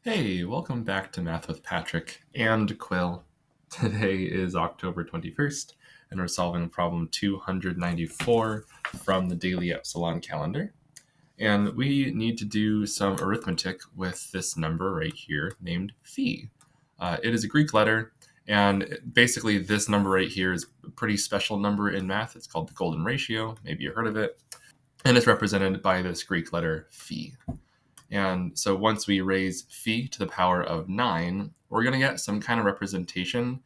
Hey, welcome back to Math with Patrick and Quill. Today is October 21st, and we're solving problem 294 from the Daily Epsilon calendar. And we need to do some arithmetic with this number right here named phi. It is a Greek letter, and basically this number right here is a pretty special number in math. It's called the golden ratio. Maybe you heard of it. And it's represented by this Greek letter phi. And so once we raise phi to the power of 9, we're going to get some kind of representation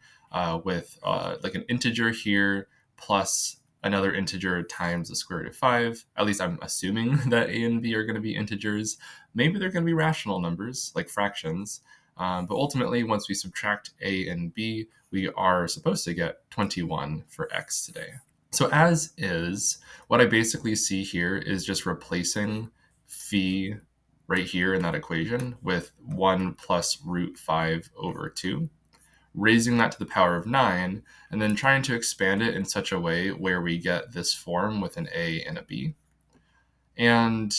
with like an integer here plus another integer times the square root of 5. At least I'm assuming that a and b are going to be integers. Maybe they're going to be rational numbers, like fractions. But ultimately, once we subtract a and b, we are supposed to get 21 for x today. So as is, what I basically see here is just replacing phi right here in that equation with 1 plus root 5 over 2, raising that to the power of 9, and then trying to expand it in such a way where we get this form with an a and a b. And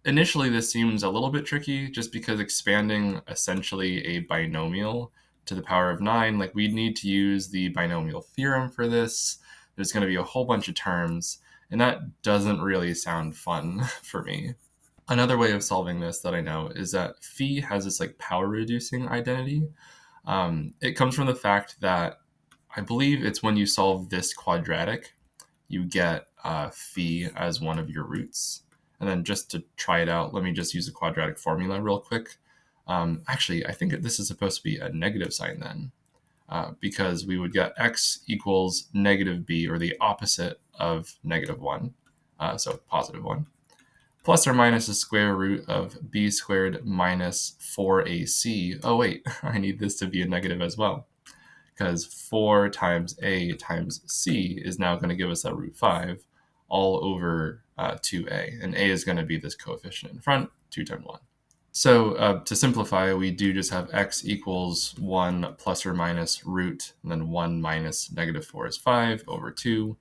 initially this seems a little bit tricky just because expanding essentially a binomial to the power of 9, like we need to use the binomial theorem for this. There's going to be a whole bunch of terms, and that doesn't really sound fun for me. Another way of solving this that I know is that phi has this like power reducing identity. It comes from the fact that I believe it's when you solve this quadratic, you get phi as one of your roots. And then just to try it out, let me just use the quadratic formula real quick. Actually, I think this is supposed to be a negative sign then, because we would get x equals negative b, or the opposite of negative 1, so positive 1. Plus or minus the square root of b squared minus 4ac. Oh wait, I need this to be a negative as well, because 4 times a times c is now going to give us that root 5 all over 2a. And a is going to be this coefficient in front, 2 times 1. So to simplify, we do just have x equals 1 plus or minus root, and then 1 minus negative 4 is 5 over 2.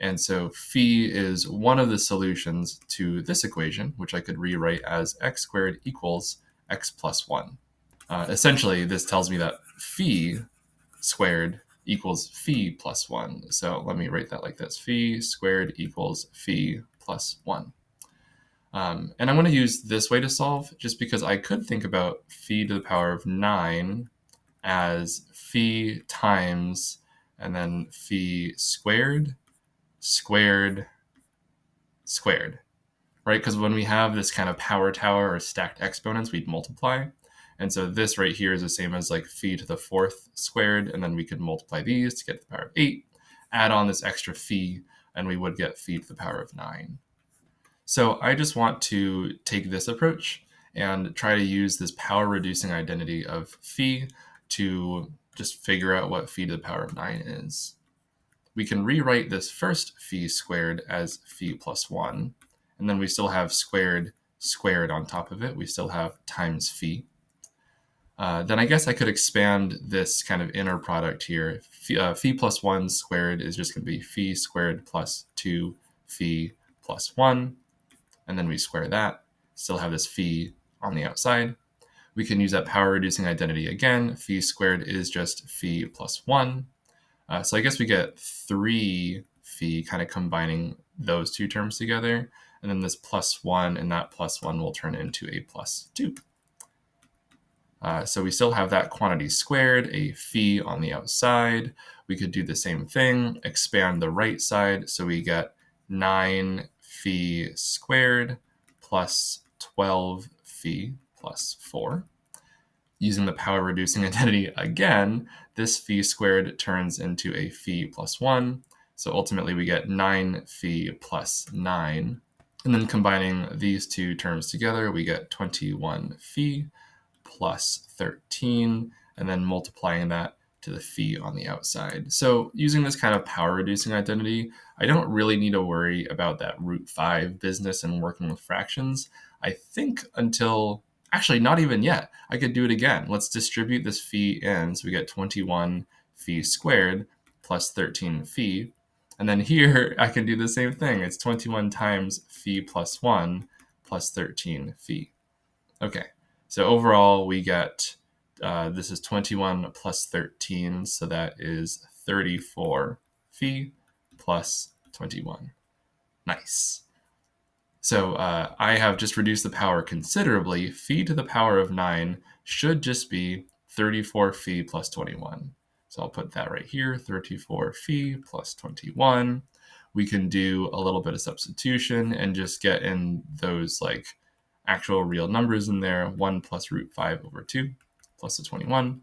And so phi is one of the solutions to this equation, which I could rewrite as x squared equals x plus 1. Essentially, this tells me that phi squared equals phi plus 1. So let me write that like this. Phi squared equals phi plus 1. And I'm going to use this way to solve just because I could think about phi to the power of 9 as phi times and then phi squared, squared, squared, right? Because when we have this kind of power tower or stacked exponents, we'd multiply. And so this right here is the same as like phi to the 4th squared, and then we could multiply these to get to the power of 8, add on this extra phi, and we would get phi to the power of 9. So I just want to take this approach and try to use this power reducing identity of phi to just figure out what phi to the power of 9 is. We can rewrite this first phi squared as phi plus 1, and then we still have squared squared on top of it. We still have times phi. Then I guess I could expand this kind of inner product here. Phi plus 1 squared is just going to be phi squared plus 2 phi plus 1, and then we square that. Still have this phi on the outside. We can use that power reducing identity again. Phi squared is just phi plus 1. So I guess we get 3 phi, kind of combining those two terms together. And then this plus 1 and that plus 1 will turn into a plus 2. So we still have that quantity squared, a phi on the outside. We could do the same thing, expand the right side. So we get 9 phi squared plus 12 phi plus 4. Using the power reducing identity again, this phi squared turns into a phi plus 1. So ultimately we get 9 phi plus 9. And then combining these two terms together, we get 21 phi plus 13, and then multiplying that to the phi on the outside. So using this kind of power reducing identity, I don't really need to worry about that root 5 business and working with fractions. I think until, actually not even yet, I could do it again. Let's distribute this phi in, so we get 21 phi squared plus 13 phi. And then here I can do the same thing. It's 21 times phi plus 1 plus 13 phi. Okay, So overall, we get, this is 21 plus 13, so that is 34 phi plus 21. Nice. So I have just reduced the power considerably. Phi to the power of 9 should just be 34 phi plus 21. So I'll put that right here, 34 phi plus 21. We can do a little bit of substitution and just get in those like actual real numbers in there. 1 plus root 5 over 2 plus the 21.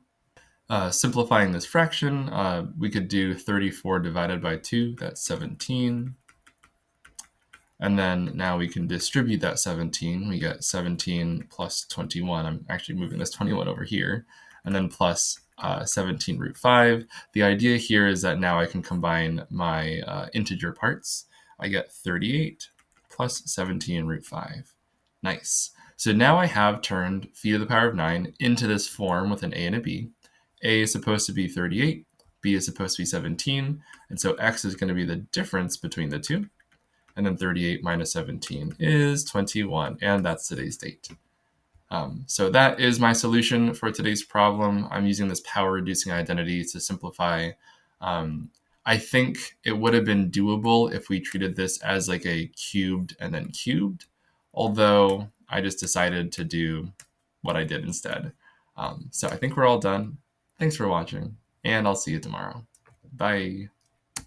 Simplifying this fraction, we could do 34 divided by 2, that's 17. And then now we can distribute that 17. We get 17 plus 21. I'm actually moving this 21 over here. And then plus 17 root 5. The idea here is that now I can combine my integer parts. I get 38 plus 17 root 5. Nice. So now I have turned phi to the power of 9 into this form with an a and a b. A is supposed to be 38. B is supposed to be 17. And so x is going to be the difference between the two. And then 38 minus 17 is 21, and that's today's date. So that is my solution for today's problem. I'm using this power reducing identity to simplify. I think it would have been doable if we treated this as like a cubed and then cubed, although I just decided to do what I did instead. So I think we're all done. Thanks for watching, and I'll see you tomorrow. Bye.